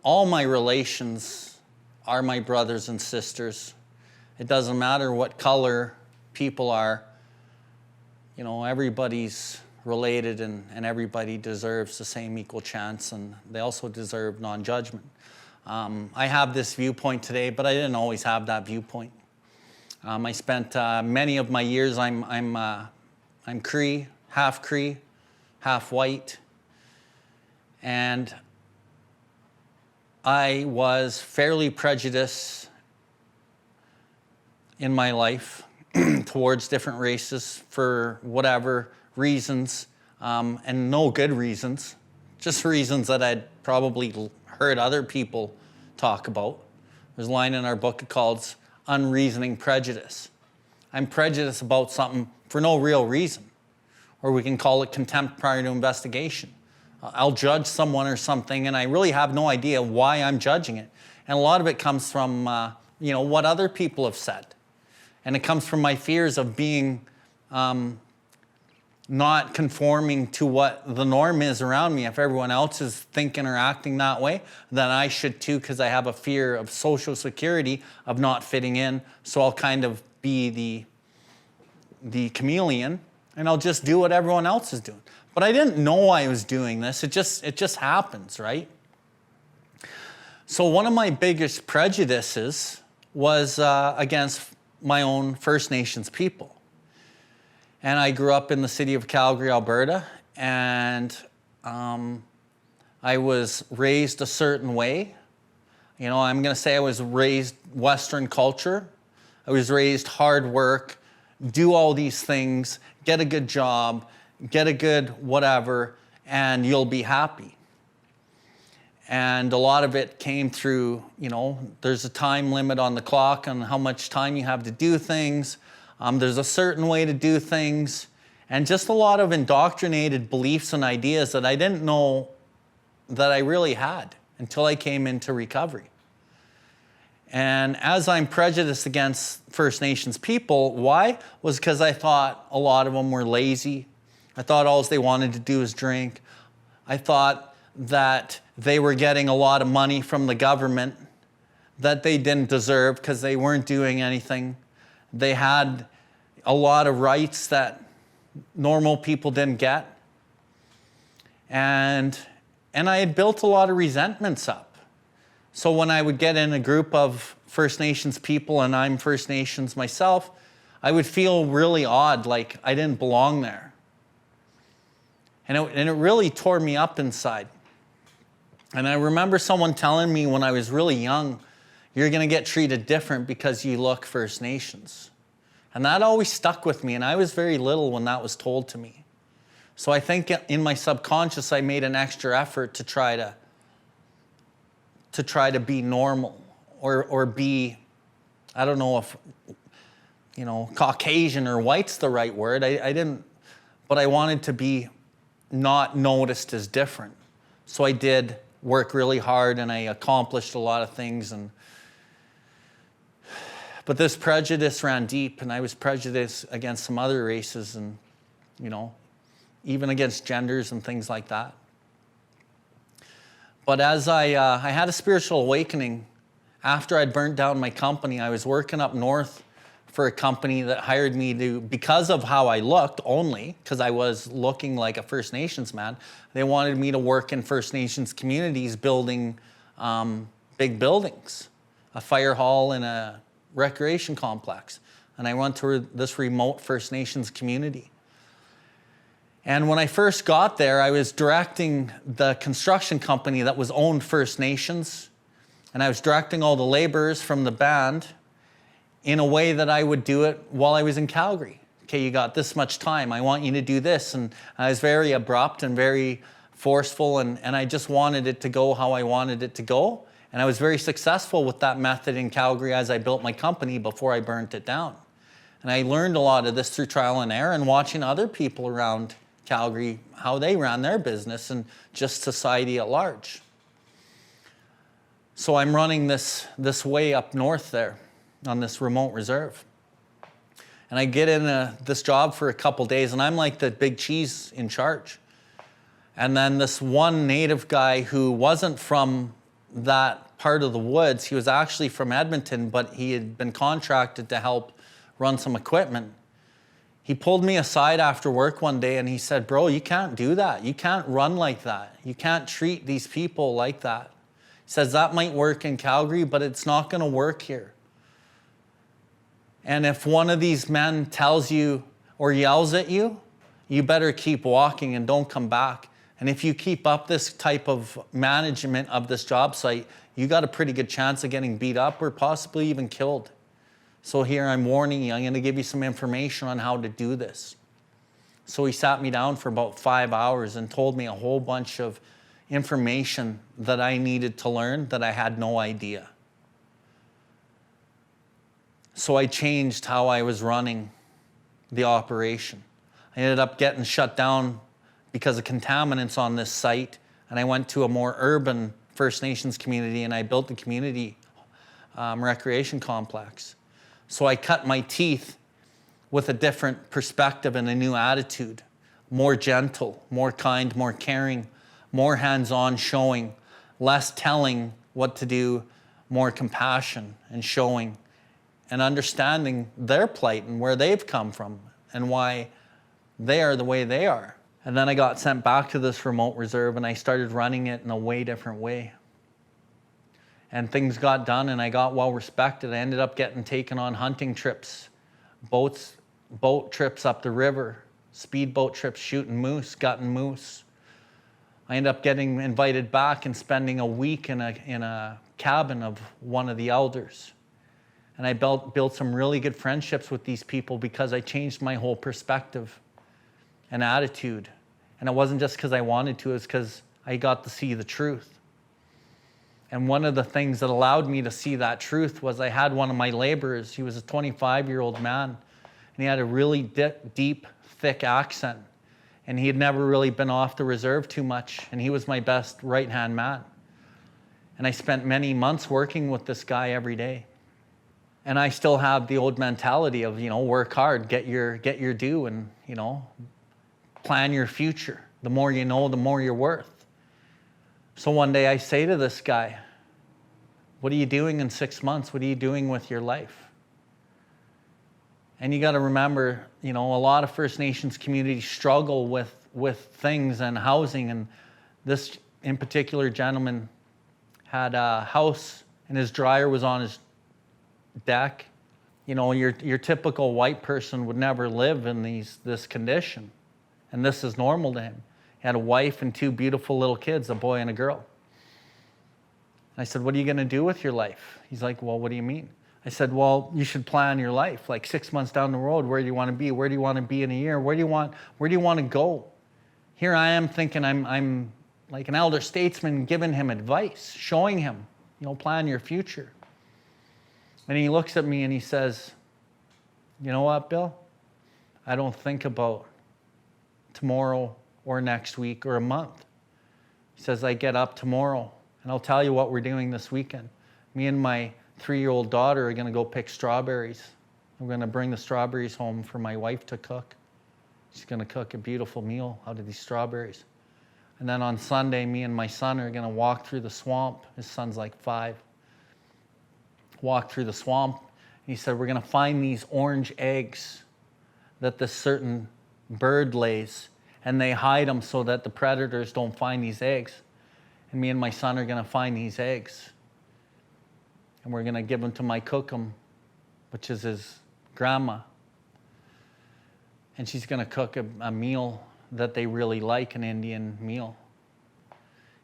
all my relations are my brothers and sisters. It doesn't matter what color people are. You know, everybody's related and everybody deserves the same equal chance, and they also deserve non-judgment. I have this viewpoint today, but I didn't always have that viewpoint. I spent many of my years, I'm Cree, half white, and I was fairly prejudiced in my life towards different races for whatever reasons, and no good reasons, just reasons that I'd probably heard other people talk about. There's a line in our book called Unreasoning Prejudice. I'm prejudiced about something for no real reason, or we can call it contempt prior to investigation. I'll judge someone or something, and I really have no idea why I'm judging it. And a lot of it comes from what other people have said. And it comes from my fears of being not conforming to what the norm is around me. If everyone else is thinking or acting that way, then I should too, because I have a fear of social security, of not fitting in. So I'll kind of be the chameleon, and I'll just do what everyone else is doing. But I didn't know I was doing this. It just happens, right? So one of my biggest prejudices was against my own First Nations people. And I grew up in the city of Calgary, Alberta, and I was raised a certain way. You know, I'm going to say I was raised Western culture. I was raised hard work, do all these things, get a good job, get a good whatever, and you'll be happy. And a lot of it came through, you know, there's a time limit on the clock on how much time you have to do things. There's a certain way to do things, and just a lot of indoctrinated beliefs and ideas that I didn't know that I really had until I came into recovery. And as I'm prejudiced against First Nations people, why? Was because I thought a lot of them were lazy. I thought all they wanted to do was drink. I thought that they were getting a lot of money from the government that they didn't deserve because they weren't doing anything. They had a lot of rights that normal people didn't get. And I had built a lot of resentments up. So when I would get in a group of First Nations people, and I'm First Nations myself, I would feel really odd, like I didn't belong there. And it really tore me up inside. And I remember someone telling me when I was really young, you're going to get treated different because you look First Nations. And that always stuck with me, and I was very little when that was told to me. So I think in my subconscious, I made an extra effort to try to be normal or be, I don't know if, you know, Caucasian or white's the right word. I didn't, but I wanted to be not noticed as different. So I did work really hard, and I accomplished a lot of things. But this prejudice ran deep, and I was prejudiced against some other races, and, you know, even against genders and things like that. But as I had a spiritual awakening after I'd burnt down my company. I was working up north for a company that hired me to, because of how I looked only, because I was looking like a First Nations man, they wanted me to work in First Nations communities building big buildings, a fire hall and a recreation complex. And I went to this remote First Nations community. And when I first got there, I was directing the construction company that was owned First Nations. And I was directing all the laborers from the band in a way that I would do it while I was in Calgary. Okay, you got this much time. I want you to do this. And I was very abrupt and very forceful, and I just wanted it to go how I wanted it to go. And I was very successful with that method in Calgary as I built my company before I burnt it down. And I learned a lot of this through trial and error and watching other people around Calgary, how they ran their business and just society at large. So I'm running this way up north there on this remote reserve. And I get in this job for a couple days, and I'm like the big cheese in charge. And then this one native guy who wasn't from that part of the woods. He was actually from Edmonton, but he had been contracted to help run some equipment. He pulled me aside after work one day and he said, bro, you can't do that. You can't run like that. You can't treat these people like that. He says, that might work in Calgary, but it's not going to work here. And if one of these men tells you or yells at you, you better keep walking and don't come back. And if you keep up this type of management of this job site, you got a pretty good chance of getting beat up or possibly even killed. So here I'm warning you, I'm going to give you some information on how to do this. So he sat me down for about 5 hours and told me a whole bunch of information that I needed to learn that I had no idea. So I changed how I was running the operation. I ended up getting shut down because of contaminants on this site, and I went to a more urban First Nations community and I built the community recreation complex. So I cut my teeth with a different perspective and a new attitude, more gentle, more kind, more caring, more hands-on showing, less telling what to do, more compassion and showing and understanding their plight and where they've come from and why they are the way they are. And then I got sent back to this remote reserve and I started running it in a way different way. And things got done and I got well respected. I ended up getting taken on hunting trips, boat trips up the river, speedboat trips, shooting moose, gutting moose. I ended up getting invited back and spending a week in a cabin of one of the elders. And I built some really good friendships with these people because I changed my whole perspective and attitude. And it wasn't just because I wanted to, it was because I got to see the truth. And one of the things that allowed me to see that truth was I had one of my laborers. He was a 25-year-old man, and he had a really deep, thick accent. And he had never really been off the reserve too much, and he was my best right-hand man. And I spent many months working with this guy every day. And I still have the old mentality of, work hard, get your due, and, plan your future. The more you know, the more you're worth. So one day I say to this guy, what are you doing in 6 months? What are you doing with your life? And you got to remember, a lot of First Nations communities struggle with things and housing. And this in particular gentleman had a house and his dryer was on his deck. Your typical white person would never live in this condition. And this is normal to him. He had a wife and 2 beautiful little kids, a boy and a girl. And I said, what are you going to do with your life? He's like, well, what do you mean? I said, well, you should plan your life. Like 6 months down the road, where do you want to be? Where do you want to be in a year? Where do you want to go? Here I am thinking I'm like an elder statesman giving him advice, showing him, plan your future. And he looks at me and he says, you know what, Bill? I don't think about tomorrow or next week or a month. He says, I get up tomorrow and I'll tell you what we're doing this weekend. Me and my 3-year-old daughter are going to go pick strawberries. I'm going to bring the strawberries home for my wife to cook. She's going to cook a beautiful meal out of these strawberries. And then on Sunday, me and my son are going to walk through the swamp. His son's like 5. Walk through the swamp. And he said, we're going to find these orange eggs that this certain bird lays, and they hide them so that the predators don't find these eggs. And me and my son are going to find these eggs. And we're going to give them to my cookum, which is his grandma. And she's going to cook a meal that they really like, an Indian meal.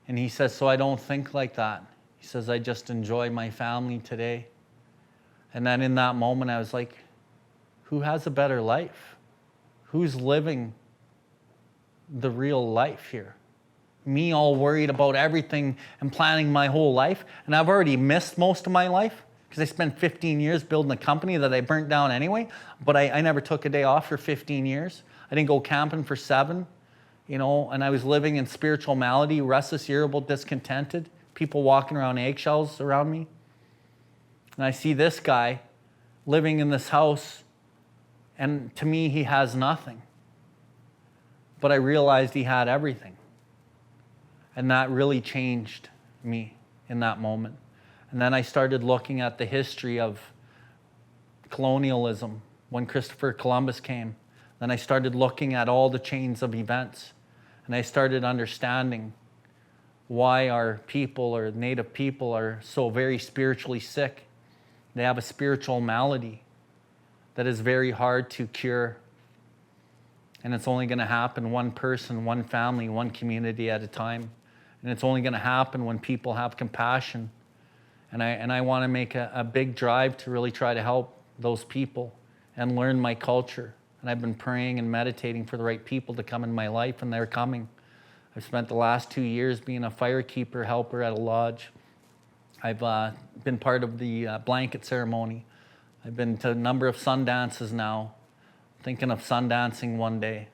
And he says, so I don't think like that. He says, I just enjoy my family today. And then in that moment, I was like, who has a better life? Who's living the real life here? Me all worried about everything and planning my whole life. And I've already missed most of my life because I spent 15 years building a company that I burnt down anyway. But I never took a day off for 15 years. I didn't go camping for 7, and I was living in spiritual malady, restless, irritable, discontented, people walking around eggshells around me. And I see this guy living in this house, and to me, he has nothing. But I realized he had everything. And that really changed me in that moment. And then I started looking at the history of colonialism when Christopher Columbus came. Then I started looking at all the chains of events, and I started understanding why our people or Native people are so very spiritually sick. They have a spiritual malady that is very hard to cure. And it's only going to happen one person, one family, one community at a time. And it's only going to happen when people have compassion. And I want to make a big drive to really try to help those people and learn my culture. And I've been praying and meditating for the right people to come in my life, and they're coming. I've spent the last 2 years being a firekeeper helper at a lodge. I've been part of the blanket ceremony. I've been to a number of sun dances now, thinking of sun dancing one day.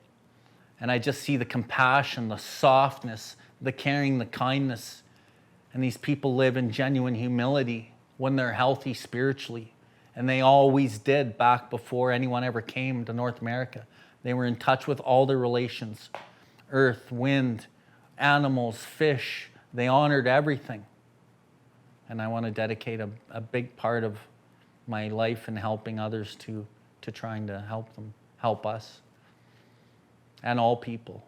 And I just see the compassion, the softness, the caring, the kindness. And these people live in genuine humility when they're healthy spiritually. And they always did back before anyone ever came to North America. They were in touch with all their relations, earth, wind, animals, fish. They honored everything. And I want to dedicate a big part of my life in helping others to trying to help them, help us, and all people.